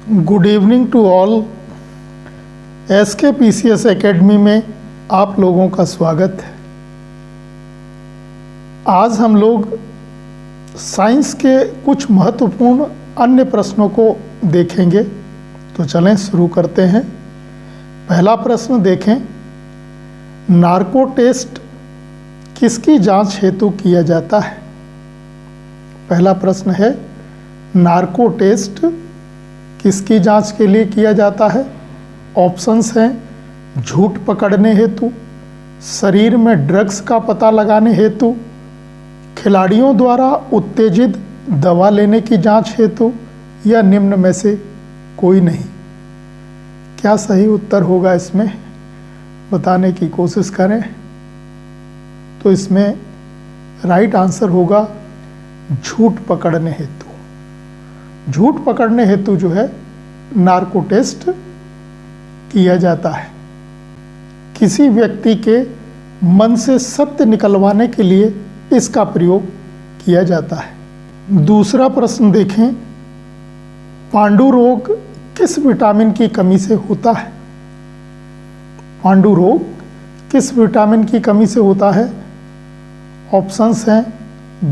Good evening to all. SKPCS academy में आप लोगों का स्वागत है। आज हम लोग साइंस के कुछ महत्वपूर्ण अन्य प्रश्नों को देखेंगे। तो चलें शुरू करते हैं। पहला प्रश्न देखें, नार्को टेस्ट किसकी जांच हेतु किया जाता है? पहला प्रश्न है, नार्को टेस्ट किसकी जांच के लिए किया जाता है? ऑप्शंस हैं झूठ पकड़ने हेतु, शरीर में ड्रग्स का पता लगाने हेतु, खिलाड़ियों द्वारा उत्तेजित दवा लेने की जांच हेतु, या निम्न में से कोई नहीं। क्या सही उत्तर होगा इसमें बताने की कोशिश करें। तो इसमें राइट आंसर होगा झूठ पकड़ने हेतु। झूठ पकड़ने हेतु जो है नार्को टेस्ट किया जाता है। किसी व्यक्ति के मन से सत्य निकलवाने के लिए इसका प्रयोग किया जाता है। दूसरा प्रश्न देखें, पांडु रोग किस विटामिन की कमी से होता है? पांडु रोग किस विटामिन की कमी से होता है? ऑप्शंस हैं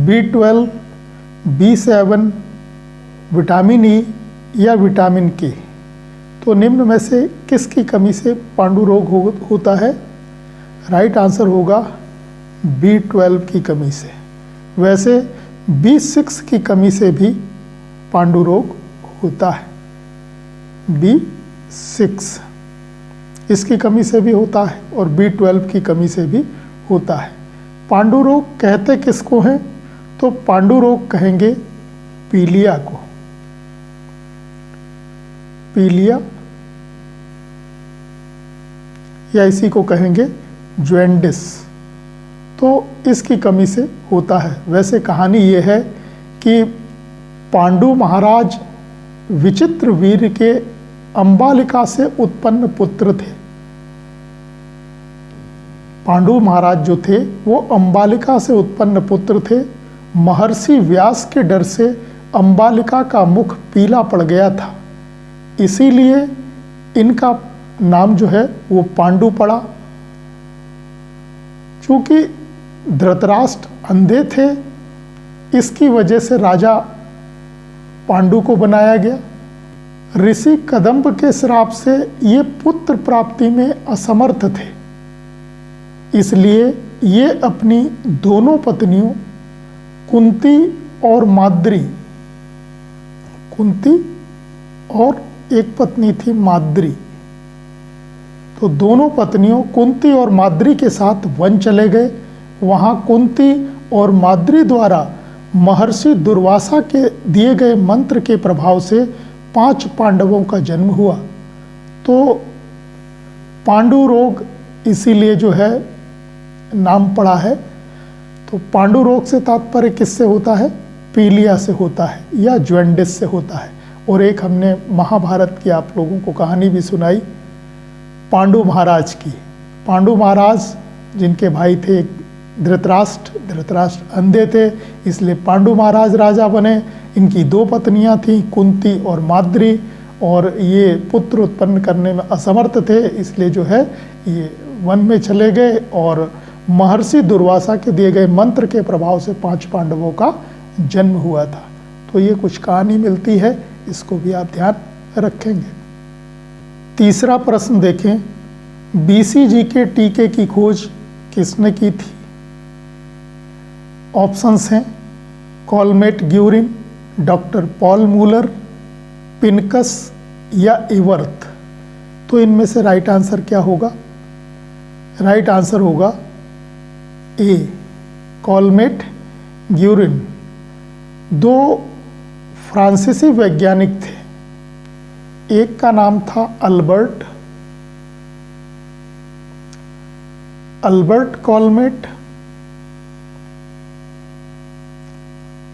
B12, B7, विटामिन ई या विटामिन के। तो निम्न में से किसकी कमी से पांडु रोग होता है? राइट आंसर होगा B12 की कमी से। वैसे B6 की कमी से भी पांडु रोग होता है। B6 इसकी कमी से भी होता है और B12 की कमी से भी होता है। पांडु रोग कहते किसको हैं? तो पांडु रोग कहेंगे पीलिया को। पीलिया या इसी को कहेंगे जॉन्डिस। तो इसकी कमी से होता है। वैसे कहानी ये है कि पांडु महाराज विचित्रवीर्य के अंबालिका से उत्पन्न पुत्र थे। पांडु महाराज जो थे वो अंबालिका से उत्पन्न पुत्र थे। महर्षि व्यास के डर से अंबालिका का मुख पीला पड़ गया था, इसीलिए इनका नाम जो है वो पांडु पड़ा। चूंकि धृतराष्ट्र अंधे थे, इसकी वजह से राजा पांडु को बनाया गया। ऋषि कदम्ब के श्राप से ये पुत्र प्राप्ति में असमर्थ थे, इसलिए ये अपनी दोनों पत्नियों कुंती और माद्री, कुंती और एक पत्नी थी माद्री, तो दोनों पत्नियों कुंती और माद्री के साथ वन चले गए। वहाँ कुंती और माद्री द्वारा महर्षि दुर्वासा के दिए गए मंत्र के प्रभाव से 5 पांडवों का जन्म हुआ। तो पांडु रोग इसीलिए जो है नाम पड़ा है। तो पांडु रोग से तात्पर्य किससे होता है? पीलिया से होता है या जॉन्डिस से होता है। और एक हमने महाभारत की आप लोगों को कहानी भी सुनाई पांडु महाराज की। पांडु महाराज जिनके भाई थे धृतराष्ट्र अंधे थे, इसलिए पांडु महाराज राजा बने। इनकी 2 पत्नियां थीं, कुंती और माद्री, और ये पुत्र उत्पन्न करने में असमर्थ थे, इसलिए जो है ये वन में चले गए और महर्षि दुर्वासा के दिए गए मंत्र के प्रभाव से 5 पांडवों का जन्म हुआ था। तो ये कुछ कहानी मिलती है, इसको भी आप ध्यान रखेंगे। तीसरा प्रश्न देखें, BCG के टीके की खोज किसने की थी? ऑप्शंस हैं Calmette Guerin, doctor Paul Muller, Pincus या इवर्थ। तो इनमें से राइट आंसर क्या होगा? राइट आंसर होगा ए, कॉलमेट ग्यूरिन। 2 फ्रांसीसी वैज्ञानिक थे, एक का नाम था अल्बर्ट कॉलमेट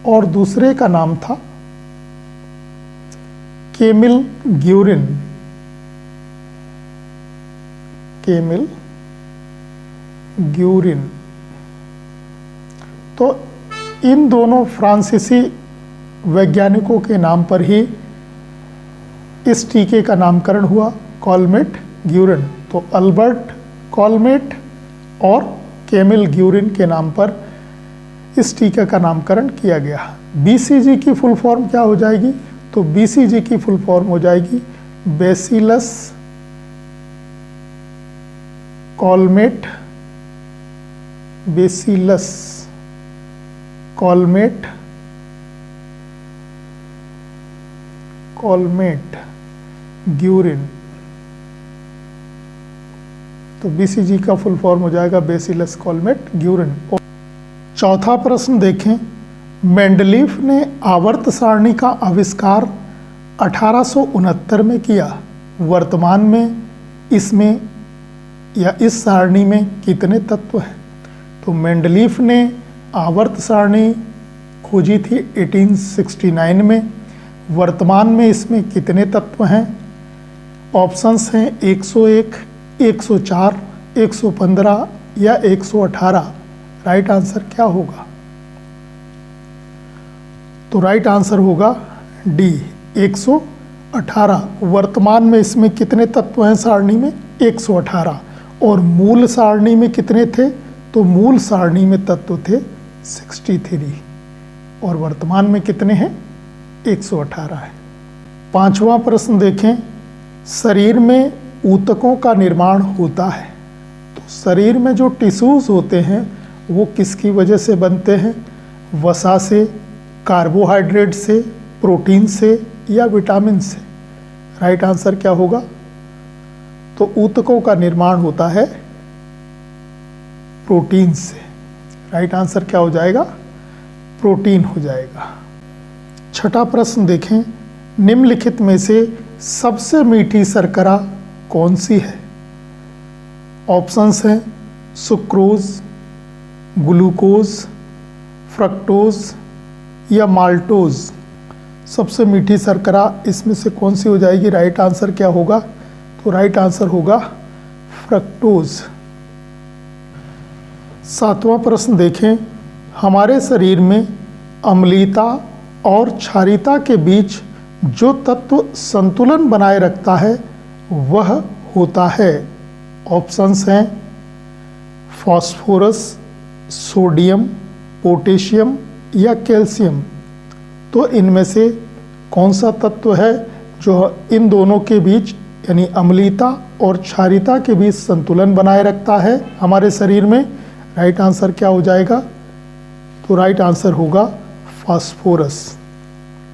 और दूसरे का नाम था केमिल ग्यूरिन। Camel Guérin. तो इन दोनों फ्रांसीसी वैज्ञानिकों के नाम पर ही इस टीके का नामकरण हुआ कॉलमेट ग्यूरिन। तो अल्बर्ट कॉलमेट और कैमिल ग्यूरिन के नाम पर इस टीके का नामकरण किया गया। बीसीजी की फुल फॉर्म क्या हो जाएगी? तो बीसीजी की फुल फॉर्म हो जाएगी बेसिलस कॉलमेट, बेसिलस कॉलमेट, कॉलमेट ग्यूरिन। तो बीसीजी का फुल फॉर्म हो जाएगा बेसिलस कॉलमेट ग्यूरिन। चौथा प्रश्न देखें, मेंडलीफ ने आवर्त सारणी का आविष्कार 1869 में किया। वर्तमान में इसमें या इस सारणी में कितने तत्व हैं? तो मेंडलीफ ने आवर्त सारणी खोजी थी 1869 में। वर्तमान में इसमें कितने तत्व हैं? ऑप्शंस हैं 101, 104, 115 या 118। राइट आंसर क्या होगा? तो राइट आंसर होगा डी 118। वर्तमान में इसमें कितने तत्व हैं सारणी में? 118। और मूल सारणी में कितने थे? तो मूल सारणी में तत्व थे 63 और वर्तमान में कितने हैं? 118 है। पांचवा प्रश्न देखें, शरीर में ऊतकों का निर्माण होता है। तो शरीर में जो टिश्यूज होते हैं वो किसकी वजह से बनते हैं? वसा से, कार्बोहाइड्रेट से, प्रोटीन से या विटामिन से। राइट आंसर क्या होगा? तो ऊतकों का निर्माण होता है प्रोटीन से। राइट आंसर क्या हो जाएगा? प्रोटीन हो जाएगा। छठा प्रश्न देखें, निम्नलिखित में से सबसे मीठी शर्करा कौन सी है? ऑप्शंस हैं सुक्रोज, ग्लूकोज, फ्रक्टोज या माल्टोज। सबसे मीठी शर्करा इसमें से कौन सी हो जाएगी? राइट आंसर क्या होगा? तो राइट आंसर होगा फ्रक्टोज। सातवां प्रश्न देखें, हमारे शरीर में अम्लीयता और क्षारीयता के बीच जो तत्व संतुलन बनाए रखता है वह होता है। ऑप्शंस हैं फास्फोरस, सोडियम, पोटेशियम या कैल्शियम। तो इनमें से कौन सा तत्व है जो इन दोनों के बीच यानी अम्लीयता और क्षारीयता के बीच संतुलन बनाए रखता है हमारे शरीर में? राइट आंसर क्या हो जाएगा? तो राइट आंसर होगा फास्फोरस।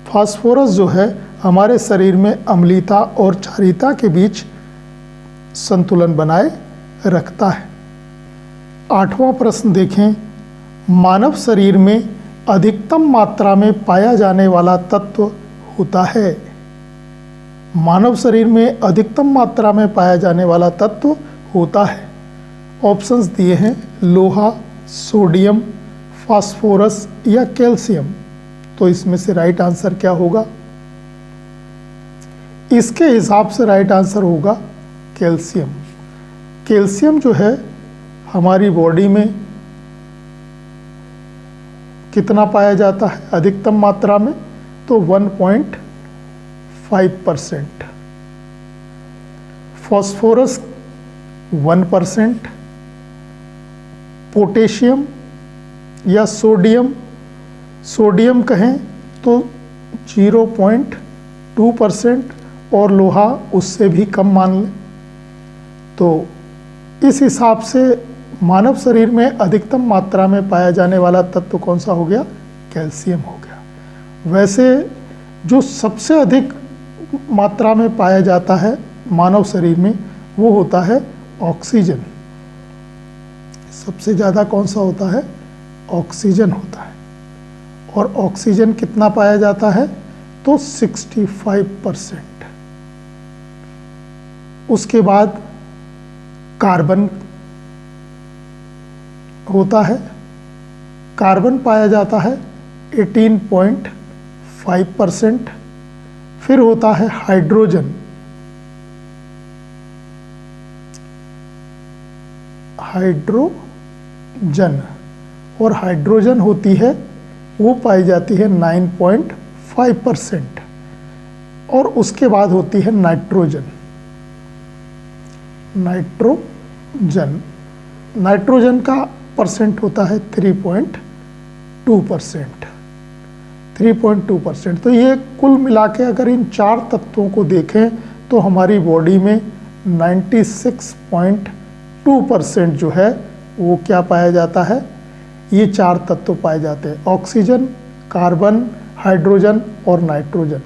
फास्फोरस जो है हमारे शरीर में अम्लीयता और क्षारीयता के बीच संतुलन बनाए रखता है। आठवां प्रश्न देखें, मानव शरीर में अधिकतम मात्रा में पाया जाने वाला तत्व होता है। मानव शरीर में अधिकतम मात्रा में पाया जाने वाला तत्व होता है। ऑप्शंस दिए हैं लोहा, सोडियम, फास्फोरस या कैल्शियम। तो इसमें से राइट आंसर क्या होगा? इसके हिसाब से राइट आंसर होगा कैल्शियम। कैल्शियम जो है हमारी बॉडी में कितना पाया जाता है अधिकतम मात्रा में? तो 1.5%। फास्फोरस 1%, पोटेशियम या सोडियम कहें तो 0.2% और लोहा उससे भी कम मान लें। तो इस हिसाब से मानव शरीर में अधिकतम मात्रा में पाया जाने वाला तत्व कौन सा हो गया? कैल्शियम हो गया। वैसे जो सबसे अधिक मात्रा में पाया जाता है मानव शरीर में वो होता है ऑक्सीजन। सबसे ज़्यादा कौन सा होता है? ऑक्सीजन होता है। और ऑक्सीजन कितना पाया जाता है? तो 65%। उसके बाद कार्बन होता है। कार्बन पाया जाता है 18.5%। फिर होता है हाइड्रोजन। और हाइड्रोजन होती है वो पाई जाती है 9.5%। और उसके बाद होती है नाइट्रोजन। नाइट्रोजन नाइट्रोजन का परसेंट होता है 3.2%। 3.2%। तो ये कुल मिला के अगर इन 4 तत्वों को देखें तो हमारी बॉडी में 96.2% जो है वो क्या पाया जाता है, ये 4 तत्व पाए जाते हैं, ऑक्सीजन, कार्बन, हाइड्रोजन और नाइट्रोजन।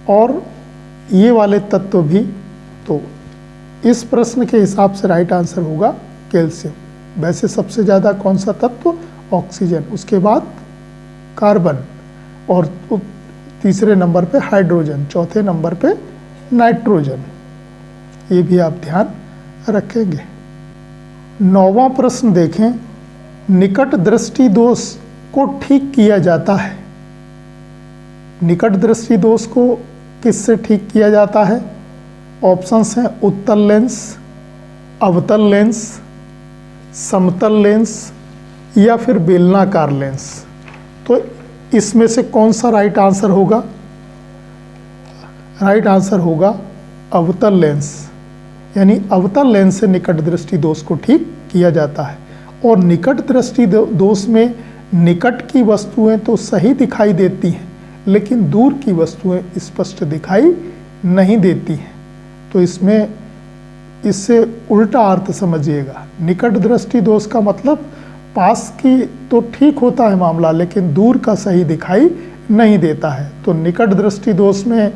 और ये वाले तत्व भी, तो इस प्रश्न के हिसाब से राइट आंसर होगा कैल्शियम। वैसे सबसे ज़्यादा कौन सा तत्व, ऑक्सीजन, उसके बाद कार्बन और तीसरे नंबर पे हाइड्रोजन, चौथे नंबर पे नाइट्रोजन। ये भी आप ध्यान रखेंगे। 9वां प्रश्न देखें, निकट दृष्टि दोष को ठीक किया जाता है। निकट दृष्टि दोष को किससे ठीक किया जाता है? ऑप्शंस हैं उत्तल लेंस, अवतल लेंस, समतल लेंस या फिर बेलनाकार लेंस। तो इसमें से कौन सा राइट आंसर होगा? राइट आंसर होगा अवतल लेंस, यानी अवतल लेंस से निकट दृष्टि दोष को ठीक किया जाता है। और निकट दृष्टि दोष में निकट की वस्तुएं तो सही दिखाई देती हैं, लेकिन दूर की वस्तुएं स्पष्ट दिखाई नहीं देती हैं। तो इसमें इससे उल्टा अर्थ समझिएगा। निकट दृष्टि दोष का मतलब पास की तो ठीक होता है मामला, लेकिन दूर का सही दिखाई नहीं देता है। तो निकट दृष्टि दोष में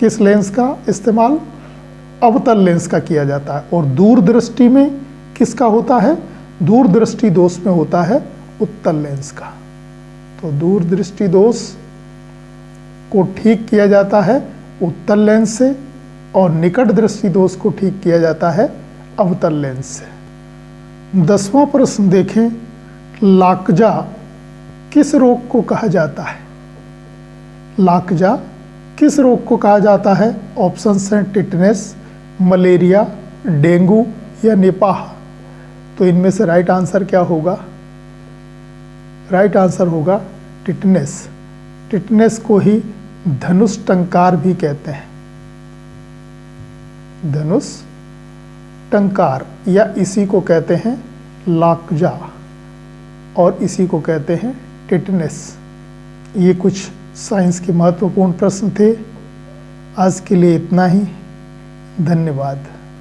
किस लेंस का इस्तेमाल? अवतल लेंस का किया जाता है। और दूर दृष्टि में किसका होता है? दूर दृष्टि दोष में होता है उत्तल लेंस का। तो दूर दृष्टि दोष को ठीक किया जाता है उत्तल लेंस से, और निकट दृष्टि दोष को ठीक किया जाता है अवतल लेंस से। 10वां प्रश्न देखें, लाकजा किस रोग को कहा जाता है? लाकजा किस रोग को कहा जाता है? ऑप्शंस हैं टिटनेस, मलेरिया, डेंगू या निपाह। तो इनमें से राइट आंसर क्या होगा? राइट आंसर होगा टिटनेस। टिटनेस को ही धनुष टंकार भी कहते हैं, धनुष टंकार, या इसी को कहते हैं लाकजा और इसी को कहते हैं टिटनेस। ये कुछ साइंस के महत्वपूर्ण प्रश्न थे। आज के लिए इतना ही। धन्यवाद।